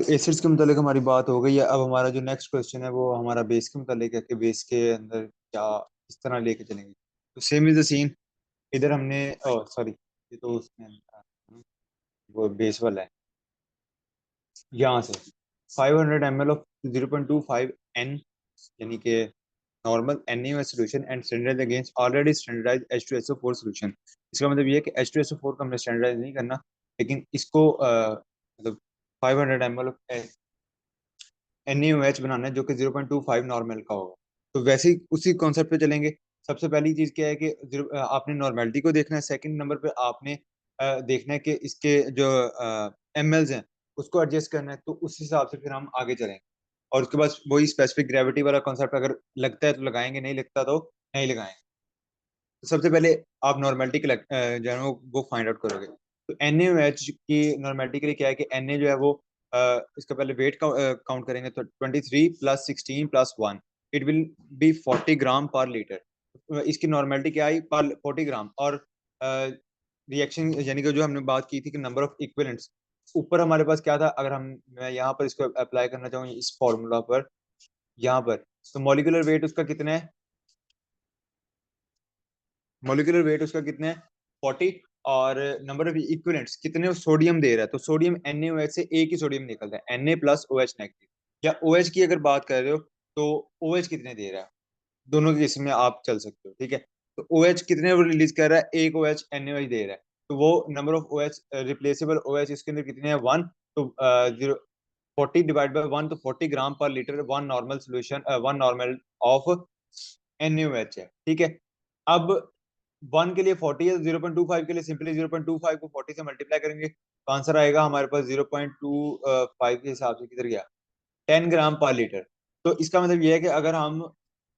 तो एसिड्स के मुतालिक हमारी बात हो गई है। अब हमारा जो नेक्स्ट क्वेश्चन है वो हमारा बेस के मुतालिक है कि बेस के अंदर क्या इस तरह लेके चलेंगे। तो सेम इज द सीन। इधर हमने सॉरी, ये तो उसमें वो बेस वाला है। यहाँ से 500 ml ऑफ 0.25 N, यानी कि normal NaOH solution and standard against already standardized H2SO4 solution. इसका मतलब ये है कि H2SO4 को हमने स्टैंडर्डाइज नहीं करना, लेकिन इसको मतलब 500 ml ऑफ NaOH बनाना है जो कि 0.25 नॉर्मल का होगा। तो वैसे ही उसी कॉन्सेप्ट पे चलेंगे। सबसे पहली चीज क्या है कि आपने नॉर्मेलिटी को देखना है। सेकंड नंबर पे आपने देखना है कि इसके जो mls हैं उसको एडजस्ट करना है। तो उस हिसाब से फिर हम आगे चलेंगे। और उसके बाद वही स्पेसिफिक ग्रेविटी वाला कॉन्सेप्ट, अगर लगता है तो लगाएंगे, नहीं लगता तो नहीं लगाएंगे। तो सबसे पहले आप नॉर्मेलिटी के जो है वो फाइंड आउट करोगे। तो NaOH की नॉर्मेलिटी के लिए क्या है कि Na जो है वो इसका पहले वेट काउंट करेंगे। तो 23 plus 16 plus 1 it will be 40 ग्राम पर लीटर। इसकी नॉर्मेलिटी क्या आई, पर 40 ग्राम। और रिएक्शन यानी कि जो हमने बात की थी कि नंबर ऑफ इक्विवेलेंट्स, ऊपर हमारे पास क्या था, अगर मैं यहाँ पर इसको अप्लाई करना चाहूँ इस फॉर्मूला पर, यहाँ पर, तो मॉलिक्यूलर वेट उसका कितना है, मोलिकुलर वेट उसका कितना है 40। और नंबर ऑफ इक्विवेलेंट्स कितने सोडियम दे रहा है, तो सोडियम NaOH से एक ही सोडियम निकलता है, Na प्लस OH नेगेटिव। या OH की अगर बात कर रहे हो तो OH कितने दे रहा है, दोनों के इसमें आप चल सकते हो, ठीक है। तो OH कितने वो रिलीज कर रहा है, एक OH NaOH दे रहा है। तो वो number of OH replaceable OH इसके अंदर कितने हैं, 1। तो 40 डिवाइड बाय 1, तो 40 ग्राम पर litre one normal solution, one normal of NaOH है, ठीक है। अब 1 के लिए 40 है, 0.25 के लिए सिंपली 0.25 को 40 से मल्टीप्लाई करेंगे तो आंसर आएगा हमारे पास 0.25 के हिसाब से किधर गया, 10 ग्राम पर लीटर। तो इसका मतलब ये है कि अगर हम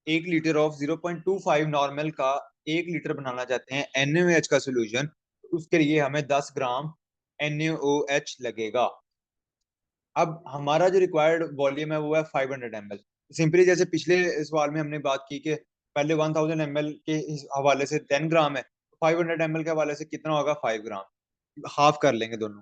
1 लीटर ऑफ 0.25 नॉर्मल का 1 लीटर बनाना चाहते हैं NaOH का सोल्यूशन, तो उसके लिए हमें 10 ग्राम NaOH लगेगा। अब हमारा जो रिक्वायर्ड वॉल्यूम है वो है 500 ml। सिंपली जैसे पिछले सवाल में हमने बात की कि पहले 1000 ml के हवाले से 10 ग्राम है, 500 ml के हवाले से कितना होगा, 5 ग्राम। हाफ कर लेंगे दोनों,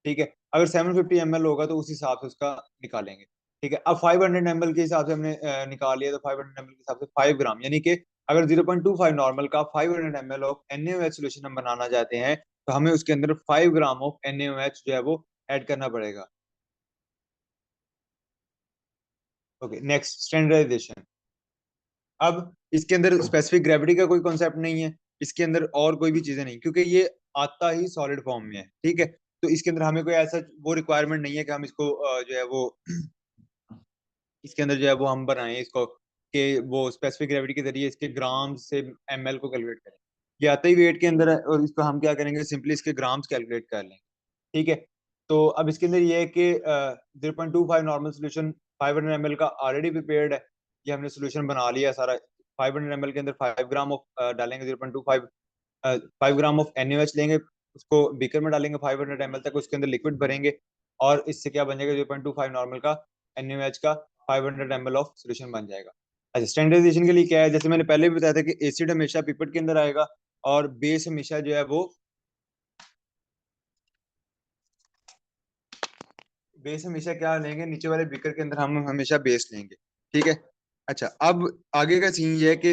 ठीक है। अगर 750 ml होगा तो उस हिसाब से उसका निकालेंगे, ठीक है। अब 500 ml के हिसाब से हमने निकाल लिया, तो 500 ml के हिसाब से 5 ग्राम, यानी कि अगर 0.25 नॉर्मल का 500 ml ऑफ NaOH सोल्यूशन हम बनाना चाहते हैं तो हमें उसके अंदर 5 ग्राम ऑफ NaOH जो है वो ऐड करना पड़ेगा। Okay, next standardization. अब इसके अंदर स्पेसिफिक ग्रेविटी का कोई कॉन्सेप्ट नहीं है, इसके अंदर और कोई भी चीजें नहीं, क्योंकि ये आता ही सॉलिड फॉर्म में है, ठीक है। तो इसके अंदर हमें कोई ऐसा वो रिक्वायरमेंट नहीं है कि हम इसको जो है वो इसके अंदर जो है वो हम बनाएं इसको कि वो स्पेसिफिक ग्रेविटी के जरिए इसके ग्राम से ml को कैलकुलेट करें। ये आता ही वेट के अंदर है, और इसको हम क्या करेंगे, सिंपली इसके ग्राम्स कैलकुलेट कर लेंगे, ठीक है। तो अब इसके अंदर ये है कि 0.25 नॉर्मल सोल्यूशन 500 ml का ऑलरेडी प्रिपेयर्ड है। ये हमने सोल्यूशन बना लिया है सारा। 500 ml के अंदर 5 ग्राम ऑफ डालेंगे, 0.25 5 ग्राम ऑफ NaOH लेंगे, उसको बीकर में डालेंगे 500 ml तक, उसके अंदर लिक्विड भरेंगे, और इससे क्या बन जाएगा, 0.25 नॉर्मल का NaOH का 500 ml ऑफ सोल्यूशन बन जाएगा। अच्छा, स्टैंडर्डाइजेशन के लिए क्या है, जैसे मैंने पहले भी बताया था कि एसिड हमेशा पिपेट के अंदर आएगा, और बेस हमेशा जो है वो बेस हमेशा क्या लेंगे, नीचे वाले बीकर के अंदर हम हमेशा बेस लेंगे, ठीक है। अच्छा, अब आगे का सीन ये है कि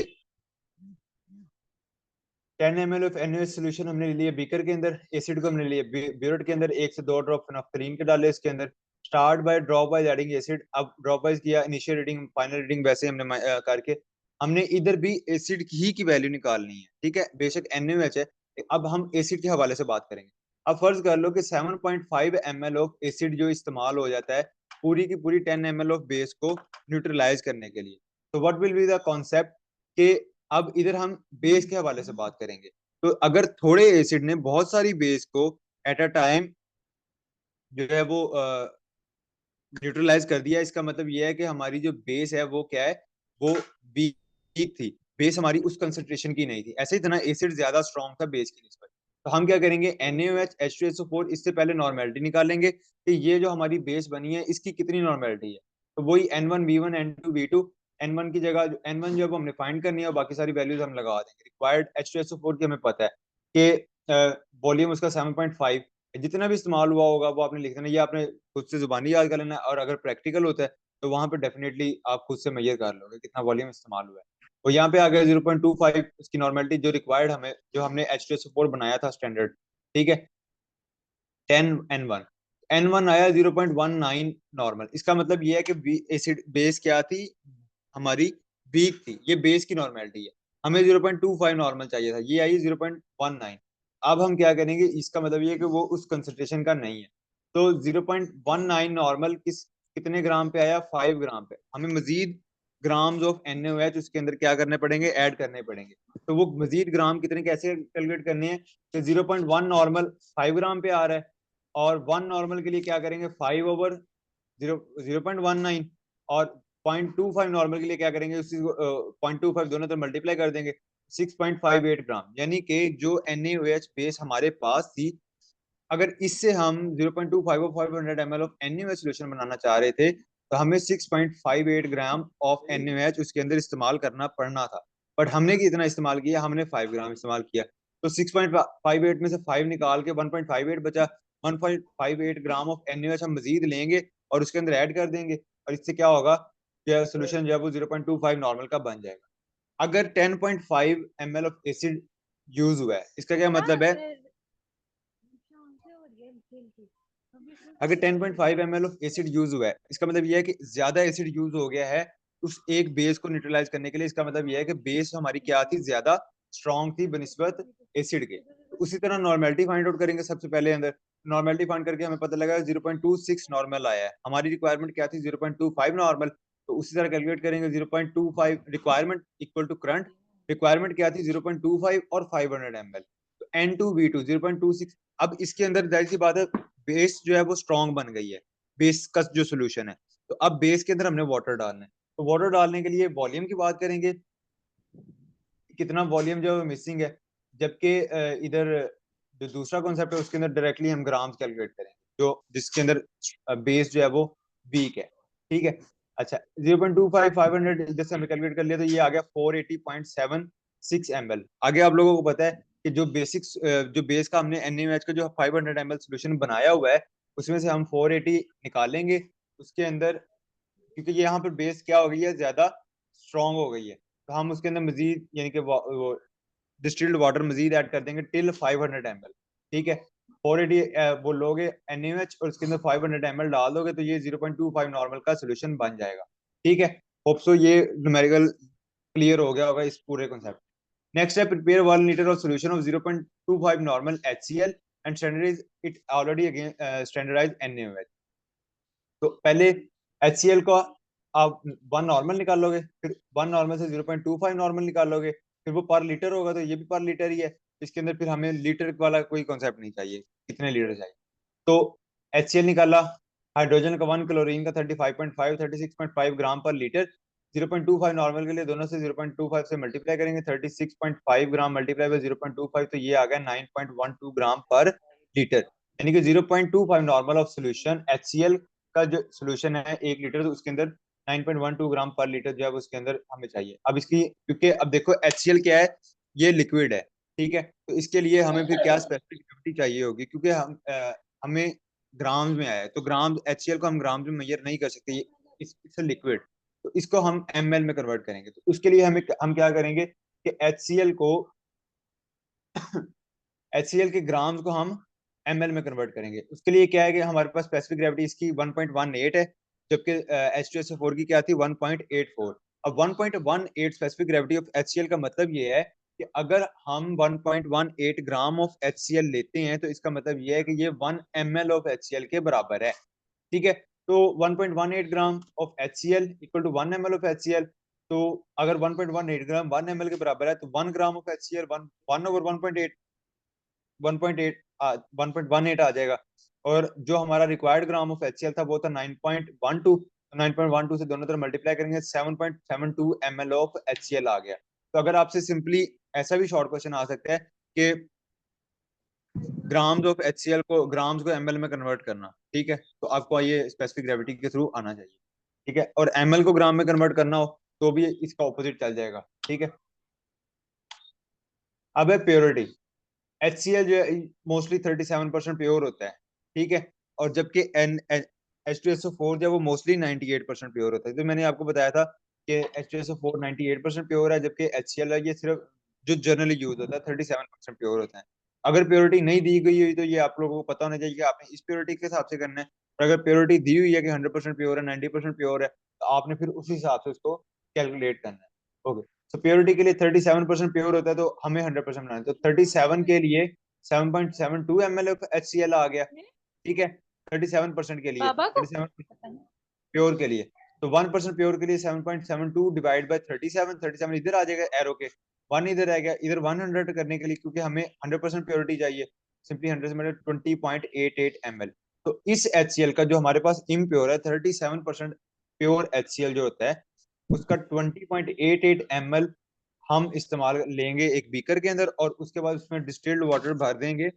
10 ml ऑफ NaOH सोल्यूशन हमने ले लिया बीकर के अंदर, एसिड को हमने लिया ब्यूरेट के अंदर, 1 से 2 ड्रॉप फिनाफ्थलीन के डाले इसके अंदर। Start by drop wise adding acid. अब ड्रॉप वाइज किया, इनिशियल रीडिंग फाइनल रीडिंग वैसे हमने करके हमने इधर भी एसिड ही की वैल्यू निकालनी है, ठीक है। बेशक NaOH है, अब हम एसिड के हवाले से बात करेंगे। अब फर्ज कर लो कि 7.5 ml ऑफ एसिड जो इस्तेमाल हो जाता है पूरी की पूरी 10 ml ऑफ बेस को न्यूट्रलाइज करने के लिए। तो what will be the concept कि अब इधर हम बेस के हवाले से बात करेंगे। तो अगर थोड़े एसिड ने बहुत सारी बेस को एट अ टाइम जो है वो न्यूट्रलाइज कर दिया, इसका मतलब ये है कि हमारी जो बेस है वो क्या है, वो वीक थी। बेस हमारी उस कंसंट्रेशन की नहीं थी, ऐसे ही इतना एसिड ज्यादा स्ट्रॉन्ग था बेस की निस्बत। तो हम क्या करेंगे, NaOH H2SO4, इससे पहले नॉर्मेलिटी निकालेंगे कि ये जो हमारी बेस बनी है इसकी कितनी नॉर्मेलिटी है। तो वही N1 V1 N2 V2, N1 की जगह N1 जो है वो हमने फाइंड करनी है, और बाकी सारी वैल्यूज हम लगा देंगे। रिक्वायर्ड H2SO4 की हमें पता है कि वॉल्यूम उसका 7.5, जितना भी इस्तेमाल हुआ होगा वो आपने लिख देना, ये आपने खुद से जुबानी याद कर लेना है, और अगर प्रैक्टिकल होता है तो वहां पे डेफिनेटली आप खुद से मैयर कर लोगे कितना वॉल्यूम इस्तेमाल हुआ है। और यहाँ पे आ गया 0.25 इसकी नॉर्मेलिटी जो रिक्वायर्ड हमें, जो हमने H2SO4 बनाया था स्टैंडर्ड, ठीक है, 10N1, N1 आया 0.19 नॉर्मल। इसका मतलब ये है कि एसिड बेस क्या थी हमारी, वीक थी, ये बेस की नॉर्मेलिटी है। हमें 0.25 नॉर्मल चाहिए था, ये आई 0.19। अब हम क्या करेंगे, इसका मतलब ये है कि वो उस कंसंट्रेशन का नहीं है। तो 0.19 नॉर्मल कितने ग्राम पे आया, 5 ग्राम पे। हमें मजीद ग्राम्स ऑफ NaOH उसके अंदर क्या करने पड़ेंगे, ऐड करने पड़ेंगे। तो वो मजीद ग्राम कितने कैसे कैलकुलेट करने हैं, कि 0.1 नॉर्मल 5 ग्राम पे आ रहा है, और 1 नॉर्मल के लिए क्या करेंगे, 5/0.19, और 0.25 नॉर्मल के लिए क्या करेंगे, उसी 0.25 दोनों तरफ मल्टीप्लाई कर देंगे, 6.58 ग्राम। यानी कि जो NaOH बेस हमारे पास थी, अगर इससे हम 0.25 और 500 ml ऑफ NaOH सोल्यूशन बनाना चाह रहे थे, तो हमें 6.58 ग्राम ऑफ NaOH उसके अंदर इस्तेमाल करना पड़ना था। बट हमने कितना इस्तेमाल किया, हमने 5 ग्राम इस्तेमाल किया। तो 6.58 में से 5 निकाल के 1.58 बचा। 1.58 ग्राम ऑफ NaOH हम मजीद लेंगे और उसके अंदर ऐड कर देंगे, और इससे क्या होगा कि सोल्यूशन जो है वो 0.25 नॉर्मल का बन जाएगा। अगर 10.5 ml ऑफ एसिड यूज हुआ है, इसका क्या मतलब है, अगर 10.5 ml ऑफ एसिड यूज हुआ है, इसका मतलब यह है कि ज्यादा एसिड यूज हो गया है उस एक बेस को न्यूट्रलाइज करने के लिए। इसका मतलब यह है कि बेस हमारी क्या थी, ज्यादा स्ट्रॉन्ग थी बनिस्बत एसिड के। तो उसी तरह नॉर्मेलिटी फाइंड आउट करेंगे सबसे पहले अंदर। नॉर्मेलिटी फाइंड करके हमें पता लगा 0.26 नॉर्मल आया है, हमारी रिक्वायरमेंट क्या थी 0.25 नॉर्मल। तो उसी तरह कैलकुलेट करेंगे 0.25 requirement equal to current, requirement क्या थी 0.25 और 500 ml। तो N2V2 0.26। अब इसके अंदर जाहिर सी बात है बेस जो है वो स्ट्रॉन्ग बन गई है, बेस का जो सोल्यूशन है। तो अब बेस के अंदर हमने वाटर डालना है। तो वाटर डालने के लिए वॉल्यूम की बात करेंगे, कितना वॉल्यूम जो है मिसिंग है। जबकि इधर जो दूसरा कॉन्सेप्ट है उसके अंदर डायरेक्टली हम ग्राम्स कैलकुलेट करेंगे, जो जिसके अंदर बेस जो है वो वीक है, ठीक है। अच्छा, 0.25 500 इधर से हमने कैलकुलेट कर लिया, तो ये आ गया 480.76 ml। आगे आप लोगों को पता है कि जो बेसिक्स जो बेस का हमने NaOH का जो 500 ml सोल्यूशन बनाया हुआ है, उसमें से हम 480 निकालेंगे उसके अंदर, क्योंकि ये यहाँ पर बेस क्या हो गई है, ज्यादा स्ट्रॉन्ग हो गई है। तो हम उसके अंदर मजीद यानी कि डिस्टिल्ड वाटर मजीद ऐड कर देंगे टिल 500 ml, ठीक है। 480 वो लोगे NaOH और उसके अंदर 500 ml डाल दोगे, तो ये 0.25 नॉर्मल का सोल्यूशन बन जाएगा, ठीक है। होप सो ये न्यूमेरिकल क्लियर हो गया होगा इस पूरे कॉन्सेप्ट। नेक्स्ट है prepare 1 litre of solution of 0.25 normal HCl and standardize it already again standardize NaOH। तो पहले HCl को आप 1 नॉर्मल निकालोगे, फिर 1 नॉर्मल से 0.25 नॉर्मल निकालोगे, फिर वो पर लीटर होगा, तो ये भी पर लीटर ही है। इसके अंदर फिर हमें लीटर वाला कोई कॉन्सेप्ट नहीं चाहिए, कितने लीटर चाहिए। तो HCl निकाला, हाइड्रोजन का 1, क्लोरीन का 35.5 36.5 ग्राम पर लीटर। 0.25 नॉर्मल के लिए दोनों से 0.25 से मल्टीप्लाई करेंगे, 36.5 ग्राम मल्टीप्लाई बाय 0.25, तो ये आ गया 9.12 ग्राम पर लीटर। यानी कि 0.25 नॉर्मल ऑफ सोल्यूशन HCl का जो सोल्यूशन है 1 लीटर, तो उसके अंदर 9.12 ग्राम पर लीटर जो है उसके अंदर हमें चाहिए। अब इसकी, क्योंकि अब देखो HCl क्या है, ये लिक्विड है, ठीक है। तो इसके लिए हमें फिर क्या स्पेसिफिक ग्रेविटी चाहिए होगी, क्योंकि हमें ग्राम्स में आया है, तो ग्राम HCl को हम ग्राम्स में मेजर नहीं कर सकते, ये इट्स लिक्विड। तो इसको हम ml में कन्वर्ट करेंगे। तो उसके लिए हम क्या करेंगे कि HCl के ग्राम्स को हम ml में कन्वर्ट करेंगे। उसके लिए क्या है कि हमारे पास स्पेसिफिक ग्रेविटी इसकी 1.18 है, जबकि H2SO4 की क्या थी 1.84। अब 1.18 स्पेसिफिक ग्रेविटी ऑफ HCl का मतलब ये है कि अगर हम 1.18 ग्राम ऑफ HCl लेते हैं, तो इसका मतलब ये है कि ये 1 ml ऑफ HCl के बराबर है, ठीक है। तो 1.18 gram of HCl equal to 1 ml of HCl। तो अगर 1.18 ग्राम 1 ml के बराबर है, तो 1 ग्राम ऑफ HCl 1 ओवर 1.8 1.18 आ जाएगा। और जो हमारा रिक्वायर्ड ग्राम ऑफ HCl था वो था 9.12। 9.12 से दोनों तरफ मल्टीप्लाई करेंगे, 7.72 ml ऑफ HCl आ गया। तो अगर आपसे सिंपली ऐसा भी शॉर्ट क्वेश्चन आ सकता है कि ग्राम्स ऑफ HCl को ग्राम्स को ml में कन्वर्ट करना, ठीक है, तो आपको ये स्पेसिफिक ग्रेविटी के थ्रू आना चाहिए, ठीक है। और ml को ग्राम में कन्वर्ट करना हो तो भी इसका ऑपोजिट चल जाएगा, ठीक है। अब है प्योरिटी। HCl जो है मोस्टली 37% प्योर होता है, ठीक है। और जबकि एन H2SO4 जो है वो मोस्टली 98% प्योर होता है। तो मैंने आपको बताया था कि H2SO4 98% प्योर है, जबकि HCl है ये सिर्फ जो जनरली यूज होता है 37% प्योर होता है। अगर प्योरिटी नहीं दी गई हुई तो ये आप लोगों को पता होना चाहिए कि आपने इस प्योरिटी के हिसाब से करना है। और अगर प्योरिटी दी हुई है कि 100% प्योर है, 90% प्योर है, तो आपने फिर उसी हिसाब से उसको कैलकुलेट करना है। ओके, तो प्योरिटी के लिए 37% प्योर होता है, तो हमें 100% बनाना है। तो 37 के लिए 7.72 ml HCl आ गया, ठीक है। 37% के लिए, बाबा को 37 पता नहीं। प्योर के लिए। तो 1% प्योर के लिए 7.72 डिवाइड बाय 37, 37 इधर आ जाएगा एरो के, 1 इधर आएगा, इधर 100 करने के लिए क्योंकि हमें 100% प्योरिटी चाहिए, सिंपली 100 से मतलब 20.88 ml। तो इस HCl का जो हमारे पास इम्प्योर है 37% प्योर HCl जो होता है, उसका 20.88 ml हम इस्तेमाल लेंगे एक बीकर के अंदर, और उसके बाद उसमें डिस्टिल्ड वाटर भर देंगे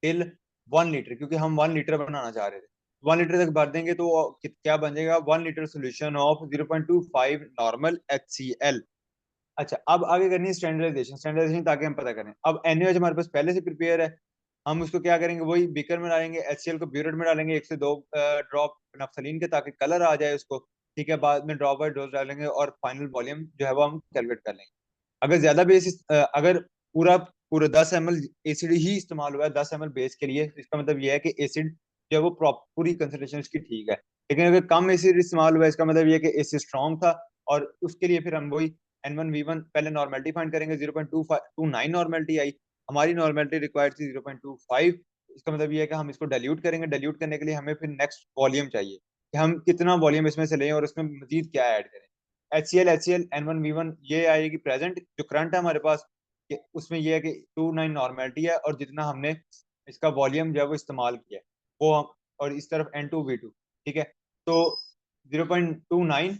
टिल 1 लीटर, क्योंकि हम 1 लीटर बनाना चाह रहे थे। 1 लीटर तक भर देंगे तो क्या बन जाएगा, 1 litre solution of 0.25 normal HCl। अच्छा, अब आगे करनी है स्टैंडर्डाइजेशन। स्टैंडर्डाइजेशन ताकि हम पता करें, अब NaOH हमारे पास पहले से प्रिपेयर है, हम उसको क्या करेंगे, वही बीकर में डालेंगे, HCl को ब्यूरेट में डालेंगे 1 से 2 ड्रॉप नफ्थलीन के, ताकि कलर आ जाए उसको, ठीक है। बाद में ड्रॉप बाय डोज डालेंगे और फाइनल वॉल्यूम जो है वो हम कैलकुलेट कर लेंगे। अगर ज्यादा बेस अगर पूरा पूरा 10 ml एसिड ही इस्तेमाल हुआ है 10 ml बेस के लिए, तो इसका मतलब ये है कि एसिड जो है वो पूरी कंसेंट्रेशन इसकी ठीक है। लेकिन अगर कम एसिड इस्तेमाल हुआ है, इसका मतलब ये है कि एसिड स्ट्रॉन्ग था, और उसके लिए फिर हम वही N1V1 पहले नॉर्मेलिटी फाइंड करेंगे। 0.29 नॉर्मेलिटी आई, हमारी नॉर्मेलिटी रिक्वायर्ड थी 0.25। इसका मतलब ये है कि हम इसको डाइल्यूट करेंगे। डाइल्यूट करने के लिए हमें फिर नेक्स्ट वॉल्यूम चाहिए कि हम कितना वॉल्यूम इसमें से लें और इसमें मजीद क्या ऐड करें। HCl N1V1 ये आएगी प्रेजेंट, जो करंट है हमारे पास, कि उसमें ये है कि 29 नॉर्मेलिटी है, और जितना हमने इसका वॉल्यूम जो है वो इस्तेमाल किया है वो हम, और इस तरफ N2V2, ठीक है। तो 0.29,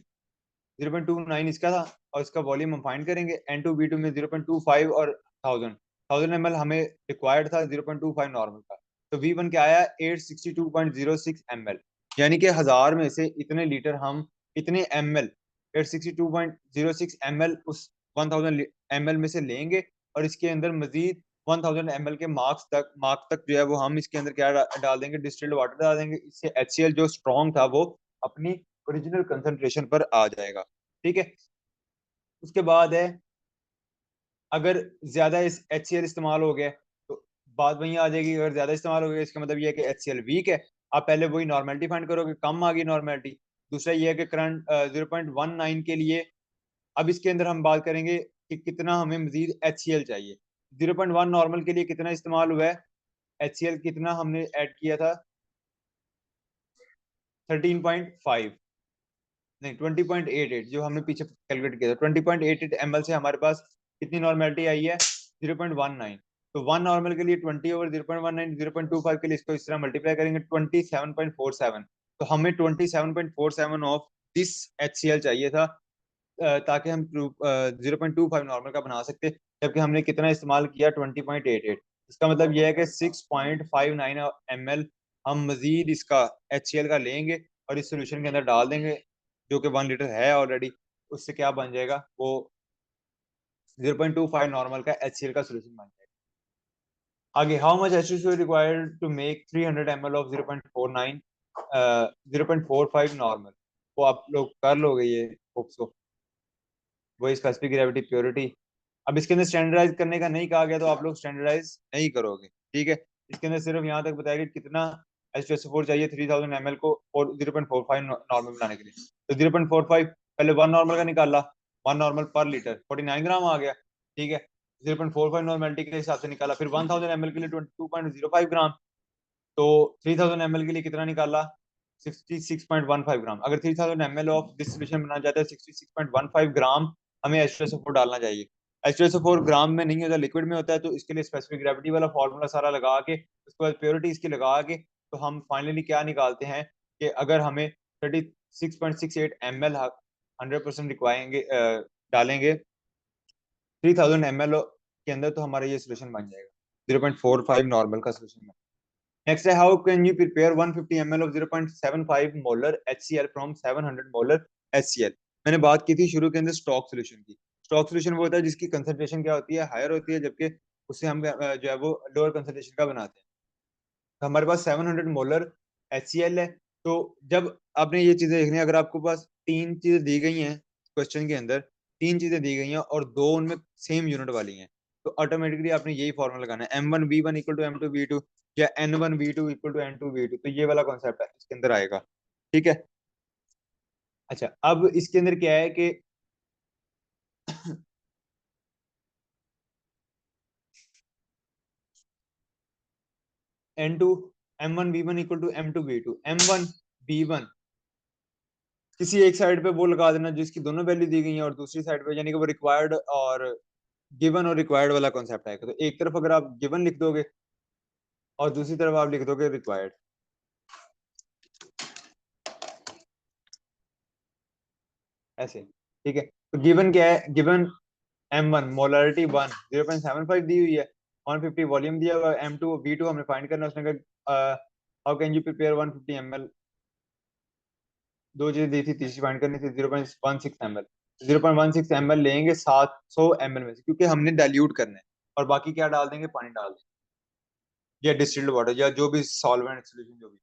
0.29 इसका था, और इसका वॉल्यूम हम फाइंड करेंगे। N2V2 में 0.25 और 1000 ml हमें रिक्वायर्ड था 0.25 नॉर्मल का। तो V1 क्या आया, 862.06 ml, यानी कि 1000 में से इतने लीटर हम, इतने ml, 862.06 ml उस 1000 ml में से लेंगे, और इसके अंदर मजीद 1000 ml के मार्क्स तक जो है वो हम इसके अंदर क्या डाल देंगे, डिस्टिल्ड वाटर डाल देंगे। इससे HCl जो स्ट्रॉन्ग था वो अपनी ओरिजिनल कंसंट्रेशन पर आ जाएगा, ठीक है। उसके बाद है, अगर ज्यादा इस HCl इस्तेमाल हो गया तो बात वहीं आ जाएगी, अगर ज्यादा इस्तेमाल हो गया इसका मतलब ये है कि HCl वीक है। आप पहले वही नॉर्मेलिटी फाइंड करोगे, कम आ गई नॉर्मेलिटी। दूसरा ये है कि करंट 0.19 के लिए, अब इसके अंदर हम बात करेंगे कि कितना हमें मजीद HCl चाहिए। 0.1 नॉर्मल के लिए कितना इस्तेमाल हुआ है HCl, कितना हमने ऐड किया था, 13.5, नहीं 20.88, जो हमने पीछे कैलकुलेट किया था 20.88 ml से हमारे पास कितनी नॉर्मेलिटी आई है, 0.19। तो 1 नॉर्मल के लिए 20 ओवर 0.19, 0.25 के लिए इसको इस तरह मल्टीप्लाई करेंगे 27.47। तो हमें 27.47 ऑफ दिस HCl चाहिए था, ताकि हम 0.25 नॉर्मल का बना सकते, जबकि हमने कितना इस्तेमाल किया 20.88। इसका मतलब यह है कि 6.59 ml हम मजीद इसका HCl का लेंगे और इस सोल्यूशन के अंदर डाल देंगे, जो कि 1 लीटर है ऑलरेडी। उससे क्या बन जाएगा, वो 0.25 नॉर्मल का HCl का सोल्यूशन बन जाएगा। आगे, how much H2SO required to make 300 ml of 0.49 0.45 normal, वो आप लोग कर लोगे ये होप्स को, वही स्पेसिफिक ग्रेविटी प्योरिटी। अब इसके अंदर स्टैंडर्डाइज करने का नहीं कहा गया, तो आप लोग स्टैंडर्डाइज नहीं करोगे, ठीक है। इसके अंदर सिर्फ यहाँ तक बताया कि कितना H2SO4 चाहिए 3000 ml को, और 0.45 नॉर्मल बनाने के लिए। तो 0.45 पहले 1 नॉर्मल का निकाला, 1 नॉर्मल पर लीटर 49 ग्राम आ गया, ठीक है। 0.45 नॉर्मेलिटी के हिसाब से निकाला, फिर 1000 ml के लिए 22.05 ग्राम। तो 3000 ml के लिए कितना निकाला, 66.15 ग्राम। अगर 3000 ml ऑफ दिस सोल्यूशन बनाना चाहते हैं 66.15 ग्राम हमें H2SO4 डालना चाहिए। H2SO4 ग्राम में नहीं होता, लिक्विड में होता है, तो इसके लिए स्पेसिफिक ग्रेविटी वाला फॉर्मूला सारा लगा के, उसके बाद प्योरिटी इसकी लगा के, तो हम फाइनली क्या निकालते हैं कि अगर हमें 36.68 ml 100% रिक्वायरेंगे डालेंगे 3000 ml के अंदर, तो हमारा ये सोल्यूशन बन जाएगा 0.45 नॉर्मल का सोल्यूशन। नेक्स्ट है, how can you prepare 150 ml of 0.75 molar HCl from 700 molar HCl। मैंने बात की थी शुरू के अंदर स्टॉक सोल्यूशन की। स्टॉक सोल्यूशन वो होता है जिसकी कंसंट्रेशन क्या होती है, हायर होती है, जबकि उससे हम जो है वो लोअर कंसंट्रेशन का बनाते हैं। तो हमारे पास 700 मोलर HCl है। तो जब आपने ये चीजें देखनी है, अगर आपको पास तीन चीजें दी गई हैं क्वेश्चन के अंदर, तीन चीजें दी गई हैं और दो उनमें सेम यूनिट वाली हैं, तो ऑटोमेटिकली आपने यही फॉर्मूला लगाना है, M1V1 इक्वल टू M2V2 या N1V2 इक्वल टू N2V2। तो ये वाला कॉन्सेप्ट है इसके अंदर आएगा। ठीक है। अच्छा, अब इसके अंदर क्या है कि N2 M1V1 equal to M2V2। M1V1 किसी एक साइड पे वो लगा देना जिसकी दोनों वैल्यू दी गई है, और दूसरी साइड पे यानी कि वो रिक्वायर्ड और गिवन और रिक्वायर्ड वाला कॉन्सेप्ट आएगा। तो एक तरफ अगर आप गिवन लिख दोगे और दूसरी तरफ आप लिख दोगे रिक्वायर्ड, ऐसे। ठीक है। तो गिवन क्या है? गिवन M1 मोलरिटी 1 0.75 दी हुई है, 150 वॉल्यूम दिया हुआ है, M2 V2 हमें फाइंड करना है। उसने कहा how can you prepare 150 ml, दो चीजें दी थी, तीसरी फाइंड करनी थी 0.16 ml। 0.16 ml लेंगे 700 ml में से, क्योंकि हमने डाइल्यूट करना है, और बाकी क्या डाल देंगे? पानी डाल देंगे या डिस्टिल्ड वाटर या जो भी सॉल्वेंट सोल्यूशन जो भी।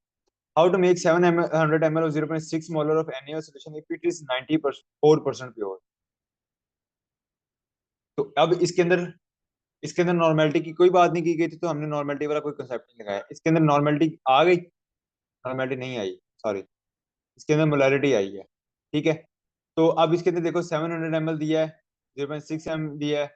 How to make 700 ml of 0.6 molar of NaOH solution if it is 94% pure. तो अब इसके अंदर नॉर्मेलिटी की कोई बात नहीं की गई थी, तो हमने नॉर्मेलिटी वाला कोई कंसेप्ट नहीं लगाया। इसके अंदर नॉर्मेलिटी आ गई? नॉर्मेलिटी नहीं आई, सॉरी। इसके अंदर मोलैरिटी आई है। ठीक है। तो अब इसके अंदर देखो 700 ml दिया है, 0.6 दिया है,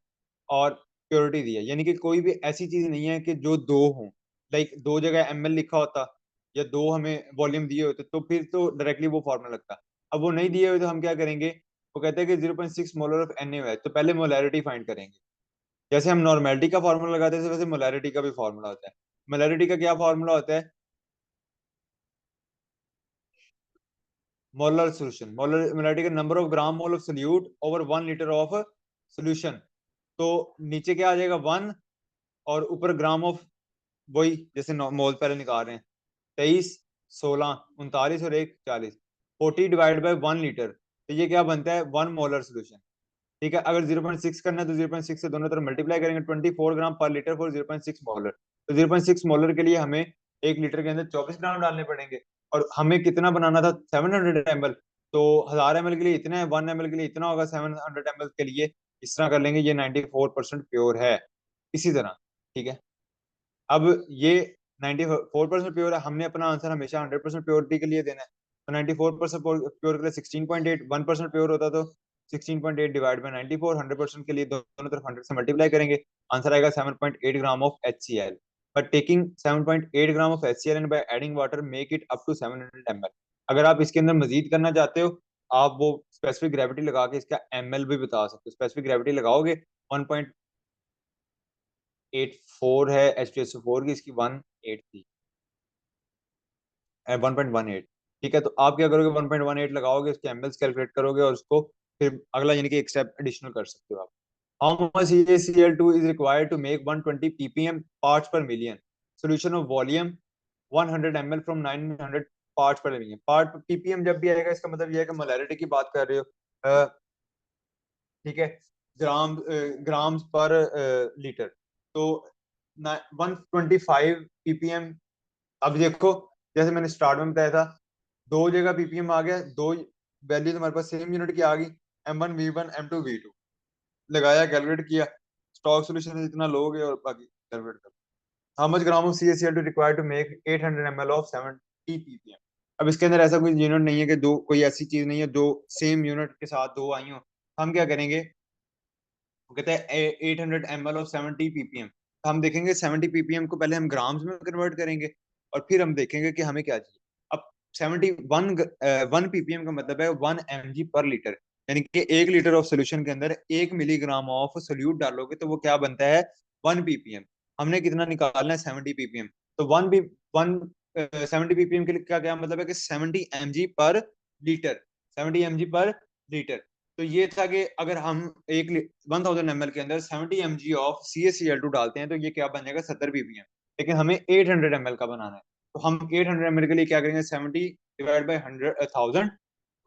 और प्योरिटी दी है, यानी कि कोई भी ऐसी चीज नहीं है कि जो दो हों। लाइक दो जगह ml लिखा होता या दो हमें वॉल्यूम दिए होते तो फिर तो डायरेक्टली वो फॉर्मूला लगता। अब वो नहीं दिए हुए तो हम क्या करेंगे? वो कहते हैं कि 0.6 मोलर ऑफ Na है, तो पहले मोलैरिटी फाइंड करेंगे। जैसे हम नॉर्मेलिटी का फॉर्मूला लगाते हैं वैसे मोलैरिटी का भी फॉर्मूला होता है। मोलैरिटी का क्या फॉर्मूला होता है? मोलर सोल्यूशन, मोलर मोलैरिटी का number of gram mole of solute over 1 litre of solution. तो नीचे क्या आ जाएगा? 1, और ऊपर ग्राम ऑफ, वही जैसे मोल पहले निकाल रहे हैं, 23, 16, 39 और 1, 40, 40 डिवाइड बाई 1 लीटर। तो ये क्या बनता है? 1 मोलर सोल्यूशन। ठीक है। अगर 0.6 करना है तो 0.6 से दोनों तरफ मल्टीप्लाई करेंगे, 24 ग्राम पर लीटर फॉर 0.6 मोलर। तो 0.6 मोलर के लिए हमें 1 लीटर के अंदर 24 ग्राम डालने पड़ेंगे। और हमें कितना बनाना था? 700 ml। तो 1000 ml के लिए इतना है, 1 ml के लिए इतना होगा, 700 ml के लिए इस तरह कर लेंगे। ये 94% प्योर है। इसी तरह। ठीक है। अब ये 94% प्योर है, हमने अपना आंसर हमेशा 100% प्योरिटी के लिए देना है। तो 94% प्योर के लिए 16.8, 1% प्योर होता तो 16.8 डिवाइड बाई 94, 100% के लिए दोनों तरफ 100 से मल्टीप्लाई करेंगे, आंसर आएगा 7.8 gram of HCl। But taking 7.8 gram of HCl and by adding water make it up to 700 ml। अगर आप इसके अंदर मजीद करना चाहते हो, आप वो स्पेसिफिक ग्रेविटी लगा के इसका ml भी बता सकते हो। स्पेसिफिक ग्रेविटी लगाओगे 1.84 है H2SO4 की, इसकी 1.8 थी, 1.18। ठीक है। तो आप क्या करोगे? 1.18 लगाओगे, उसके एमएल्स कैलकुलेट करोगे, और उसको फिर अगला यानी कि एक स्टेप एडिशनल कर सकते हो आप। How much CaCl2 is required to make 120 ppm parts per million solution of volume 100 ml from 900 parts per million. Part ppm जब भी आएगा इसका मतलब यह है कि मोलैरिटी की बात कर रहे हो। ठीक है। ग्राम्स पर लीटर। तो 125 ppm। अब देखो, जैसे मैंने स्टार्ट में बताया था, दो जगह पीपीएम आ गया, दो वैल्यू तुम्हारे पास सेम यूनिट की आ गई, M1V1 M2V2 लगाया, कैलकुलेट किया, स्टॉक सोल्यूशन इतना लोगे और बाकी कैलकुलेट कर। How much gram of CaCl2 required to make 800 ml of 70 ppm। अब इसके अंदर ऐसा कोई यूनिट नहीं है कि दो, कोई ऐसी चीज नहीं है जो सेम यूनिट के साथ दो आई हो। हम क्या करेंगे? वो कहते हैं 800 ml ऑफ 70 ppm। हम देखेंगे 70 ppm को पहले हम ग्राम्स में कन्वर्ट करेंगे, और फिर हम देखेंगे कि हमें क्या चाहिए। अब 1 ppm का मतलब है 1 mg पर लीटर, यानी कि 1 लीटर ऑफ सोल्यूशन के अंदर 1 मिलीग्राम ऑफ सोल्यूट डालोगे तो वो क्या बनता है? 1 ppm। हमने कितना निकालना है? 70 ppm। तो 70 ppm के लिए क्या क्या मतलब है कि 70 mg पर लीटर, 70 mg पर लीटर। तो ये था कि अगर हम 1000 ml के अंदर 70 mg ऑफ CaCl2 डालते हैं तो ये क्या बन जाएगा? 70 ppm। लेकिन हमें 800 ml का बनाना है, तो हम 800 ml के लिए क्या करेंगे? 70 डिवाइड बाई 100,000।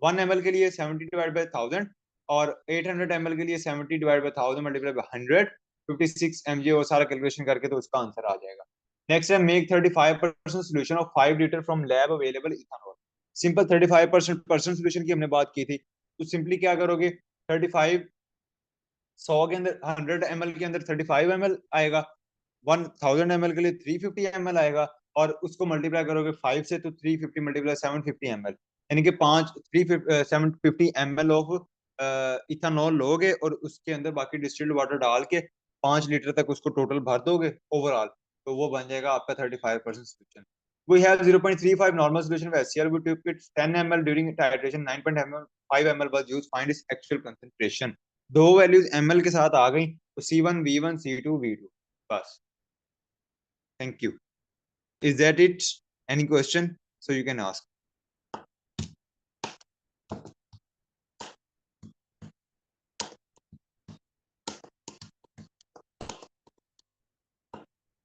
1 ml के लिए 70 डिवाइड बाई 1000, और 800 ml के लिए 70 divide by 1000 multiply by 100, 56 mg और सारा कैलकुलेशन करके तो उसका आंसर आ जाएगा। नेक्स्ट है make 35% solution of 5 litre from lab available ethanol. Simple 35% solution की हमने बात की थी, तो सिंपली क्या करोगे, 35 100 के अंदर 100 ml के अंदर 35 ml आएगा, 1000 ml के लिए 350 ml आएगा, और उसको मल्टीप्लाई करोगे 5 से तो 350 मल्टीप्लाई 750 ml, यानी कि 750 ml ऑफ इथानॉल लोगे और उसके अंदर बाकी डिस्टिल्ड वाटर डाल के 5 लीटर तक उसको टोटल भर दोगे ओवरऑल, तो वो बन जाएगा आपका 35% solution. We have 0.35 normal solution of HCl. We took it 10 ml during titration. 9.5 ml was used. Find its actual concentration. दो वैल्यूज ml के साथ आ गई, तो C1 V1 C2 V2 बस। Thank you. Is that it? Any question? So you can ask.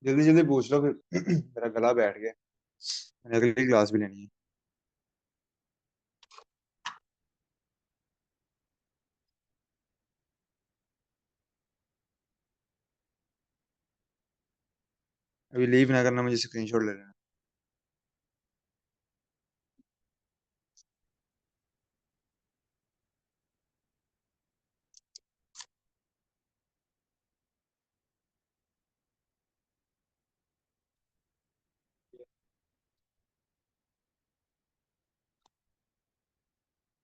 जल्दी जल्दी पूछ लो फिर मेरा गला बैठ गया, मैंने अगली क्लास भी लेनी है। अभी लीव ना करना, मुझे स्क्रीनशॉट ले लेना।